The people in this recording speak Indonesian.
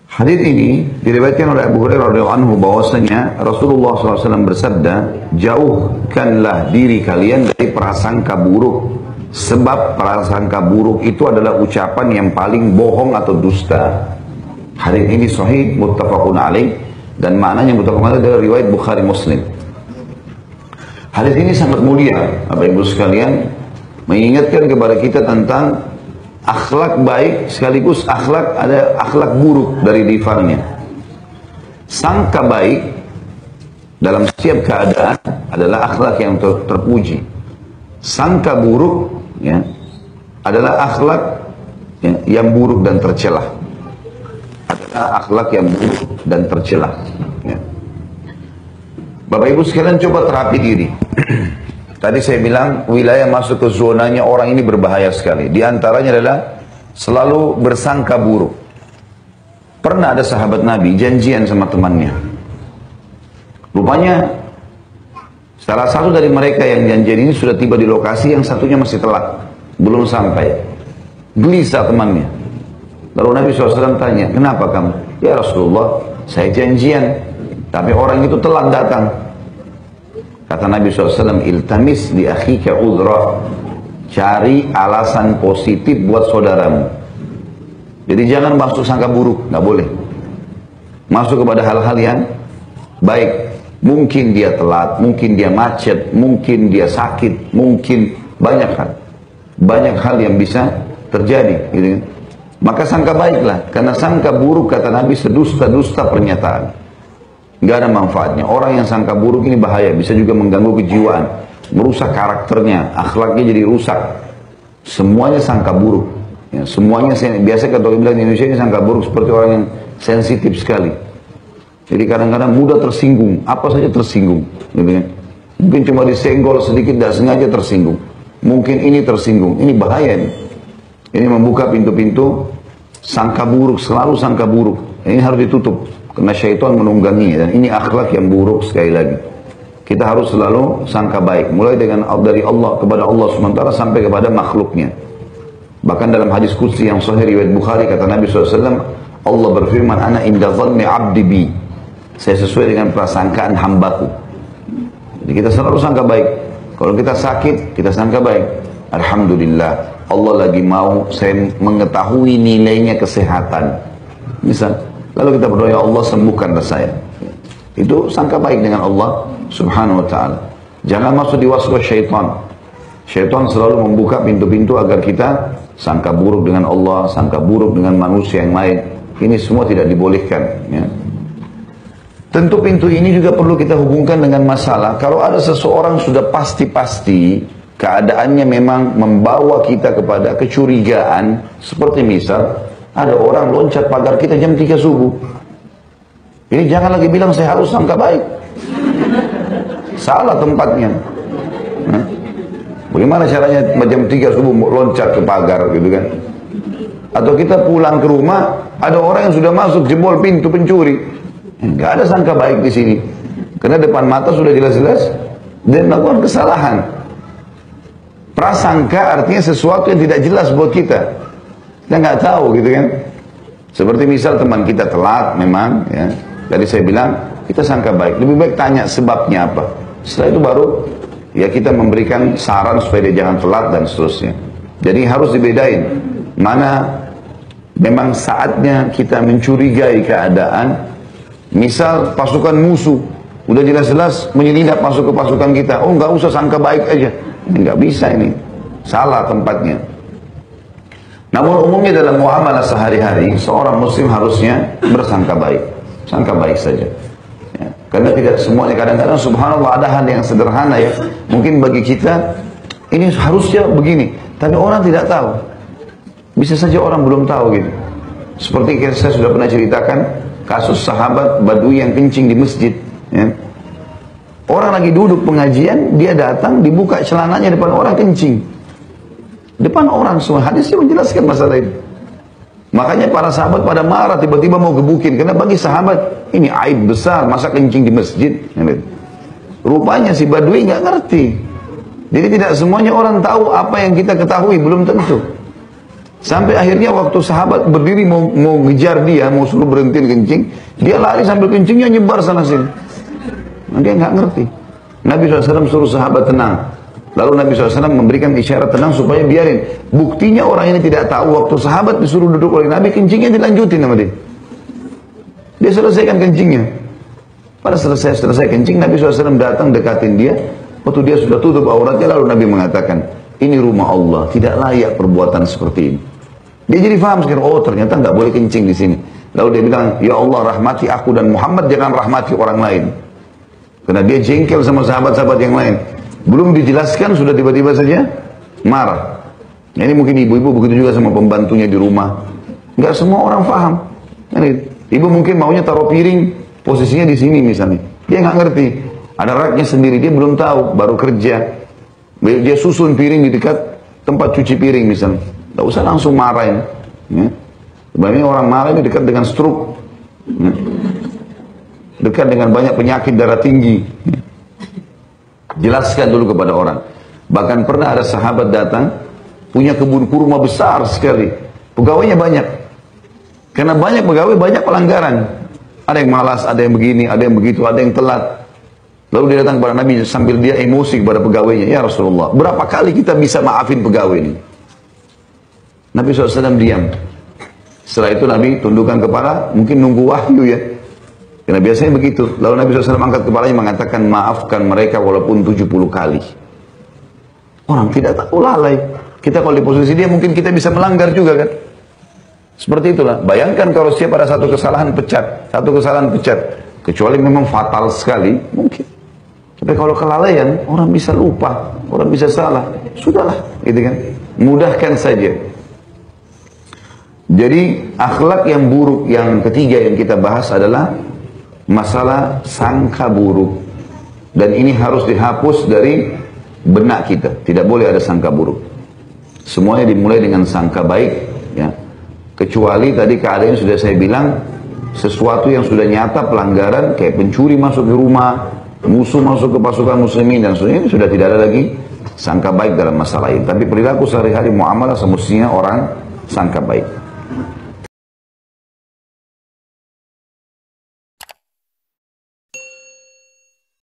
Hadits ini diriwayatkan oleh Abu Hurairah radhiyallahu anhu bahwasanya Rasulullah SAW bersabda, jauhkanlah diri kalian dari prasangka buruk, sebab prasangka buruk itu adalah ucapan yang paling bohong atau dusta. Hadits ini sahih muttafaqun alaih dan maknanya muttafaqun alaih adalah riwayat Bukhari Muslim. Hadits ini sangat mulia, Bapak Ibu sekalian, mengingatkan kepada kita tentang akhlak baik sekaligus ada akhlak buruk dari rivalnya. Sangka baik dalam setiap keadaan adalah akhlak yang terpuji. Sangka buruk ya, adalah akhlak ya, yang buruk dan tercela. Adalah akhlak yang buruk dan tercela. Ya. Bapak Ibu sekalian coba terapi diri. Tadi saya bilang wilayah masuk ke zonanya orang ini berbahaya sekali. Di antaranya adalah selalu bersangka buruk. Pernah ada sahabat Nabi janjian sama temannya. Rupanya salah satu dari mereka yang janjian ini sudah tiba di lokasi, yang satunya masih telat, belum sampai. Gelisah temannya. Lalu Nabi SAW tanya, kenapa kamu? Ya Rasulullah, saya janjian, tapi orang itu telat datang. Kata Nabi SAW, iltamis li akhika udhrah. Cari alasan positif buat saudaramu. Jadi jangan masuk sangka buruk, nggak boleh. Masuk kepada hal-hal yang baik. Mungkin dia telat, mungkin dia macet, mungkin dia sakit, mungkin banyak hal. Banyak hal yang bisa terjadi. Gitu. Maka sangka baiklah, karena sangka buruk kata Nabi sedusta-dusta pernyataan. Nggak ada manfaatnya. Orang yang sangka buruk ini bahaya, bisa juga mengganggu kejiwaan, merusak karakternya, akhlaknya jadi rusak. Semuanya sangka buruk. Ya, semuanya biasa kalau bilang di Indonesia ini sangka buruk seperti orang yang sensitif sekali. Jadi kadang-kadang mudah tersinggung, apa saja tersinggung. Gitu kan? Mungkin cuma disenggol sedikit, tidak sengaja tersinggung. Mungkin ini tersinggung, ini bahaya ini. Ini membuka pintu-pintu sangka buruk, selalu sangka buruk. Ini harus ditutup. Karena syaitan menunggangi, dan ini akhlak yang buruk sekali lagi. Kita harus selalu sangka baik, mulai dari Allah kepada Allah SWT sampai kepada makhluknya. Bahkan dalam hadis qudsi yang sahih riwayat Bukhari kata Nabi SAW, Allah berfirman, ana inda dhanni abdi bi. Saya sesuai dengan prasangkaan hambaku. Jadi kita selalu sangka baik. Kalau kita sakit, kita sangka baik. Alhamdulillah, Allah lagi mau saya mengetahui nilainya kesehatan. Misal, lalu kita berdoa, ya Allah sembuhkanlah saya. Itu sangka baik dengan Allah Subhanahu wa ta'ala. Jangan masuk di waswas syaitan. Syaitan selalu membuka pintu-pintu agar kita sangka buruk dengan Allah, sangka buruk dengan manusia yang lain. Ini semua tidak dibolehkan. Ya. Tentu pintu ini juga perlu kita hubungkan dengan masalah. Kalau ada seseorang sudah pasti-pasti keadaannya memang membawa kita kepada kecurigaan. Seperti misal, ada orang loncat pagar kita jam 3 subuh. Ini jangan lagi bilang saya harus sangka baik. Salah tempatnya. Nah, bagaimana caranya jam 3 subuh loncat ke pagar gitu kan? Atau kita pulang ke rumah, ada orang yang sudah masuk jebol pintu pencuri. Enggak ada sangka baik di sini. Karena depan mata sudah jelas-jelas dan melakukan kesalahan. Prasangka artinya sesuatu yang tidak jelas buat kita. Kita nggak tahu gitu kan. Seperti misal teman kita telat memang ya. Tadi saya bilang kita sangka baik. Lebih baik tanya sebabnya apa. Setelah itu baru ya kita memberikan saran supaya dia jangan telat dan seterusnya. Jadi harus dibedain mana memang saatnya kita mencurigai keadaan. Misal pasukan musuh udah jelas-jelas menyelinap masuk ke pasukan kita. Oh nggak usah sangka baik aja. Nggak bisa ini. Salah tempatnya. Namun umumnya dalam muamalah sehari-hari seorang muslim harusnya bersangka baik. Sangka baik saja. Ya. Karena tidak semuanya, kadang-kadang subhanallah ada hal yang sederhana ya. Mungkin bagi kita ini harusnya begini, tapi orang tidak tahu. Bisa saja orang belum tahu gitu. Seperti saya sudah pernah ceritakan kasus sahabat Badui yang kencing di masjid. Ya. Orang lagi duduk pengajian, dia datang dibuka celananya depan orang kencing. Depan orang semua, hadisnya menjelaskan masalah itu. Makanya para sahabat pada marah, tiba-tiba mau gebukin. Karena bagi sahabat, ini aib besar, masa kencing di masjid. Rupanya si Badui nggak ngerti. Jadi tidak semuanya orang tahu apa yang kita ketahui, belum tentu. Sampai akhirnya waktu sahabat berdiri mau ngejar dia, mau suruh berhenti kencing, dia lari sambil kencingnya nyebar sana sini. Nah, dia nggak ngerti. Nabi SAW suruh sahabat tenang. Lalu Nabi SAW memberikan isyarat tenang supaya biarin. Buktinya orang ini tidak tahu waktu sahabat disuruh duduk oleh Nabi, kencingnya dilanjutin sama dia. Dia selesaikan kencingnya. Pada selesai kencing, Nabi SAW datang dekatin dia. Waktu dia sudah tutup auratnya, lalu Nabi mengatakan, ini rumah Allah, tidak layak perbuatan seperti ini. Dia jadi paham sekarang, oh ternyata nggak boleh kencing di sini. Lalu dia bilang, ya Allah rahmati aku dan Muhammad, jangan rahmati orang lain. Karena dia jengkel sama sahabat-sahabat yang lain. Belum dijelaskan, sudah tiba-tiba saja marah. Ini mungkin ibu-ibu begitu juga sama pembantunya di rumah. Nggak semua orang paham. Ibu mungkin maunya taruh piring, posisinya di sini misalnya. Dia nggak ngerti. Ada raknya sendiri, dia belum tahu, baru kerja. Dia susun piring di dekat tempat cuci piring misalnya. Nggak usah langsung marahin. Ya. Sebenarnya orang marah ini dekat dengan stroke. Ya. Dekat dengan banyak penyakit darah tinggi. Ya. Jelaskan dulu kepada orang. Bahkan pernah ada sahabat datang, punya kebun kurma besar sekali. Pegawainya banyak. Karena banyak pegawai, banyak pelanggaran. Ada yang malas, ada yang begini, ada yang begitu, ada yang telat. Lalu dia datang kepada Nabi sambil dia emosi kepada pegawainya. Ya Rasulullah, berapa kali kita bisa maafin pegawai ini? Nabi SAW diam. Setelah itu Nabi tundukkan kepala, mungkin nunggu wahyu ya. Karena biasanya begitu. Lalu Nabi SAW angkat kepalanya mengatakan, maafkan mereka walaupun 70 kali. Orang tidak tahu lalai. Kita kalau di posisi dia mungkin kita bisa melanggar juga kan. Seperti itulah. Bayangkan kalau siapa ada satu kesalahan pecat. Satu kesalahan pecat. Kecuali memang fatal sekali, mungkin. Tapi kalau kelalaian, orang bisa lupa. Orang bisa salah. Sudahlah. Gitu kan. Mudahkan saja. Jadi akhlak yang buruk yang ketiga yang kita bahas adalah masalah sangka buruk. Dan ini harus dihapus dari benak kita. Tidak boleh ada sangka buruk. Semuanya dimulai dengan sangka baik. Ya. Kecuali tadi keadaan sudah saya bilang, sesuatu yang sudah nyata pelanggaran, kayak pencuri masuk ke rumah, musuh masuk ke pasukan muslimin, dan sebagainya, sudah tidak ada lagi sangka baik dalam masalah ini. Tapi perilaku sehari-hari muamalah semestinya orang sangka baik.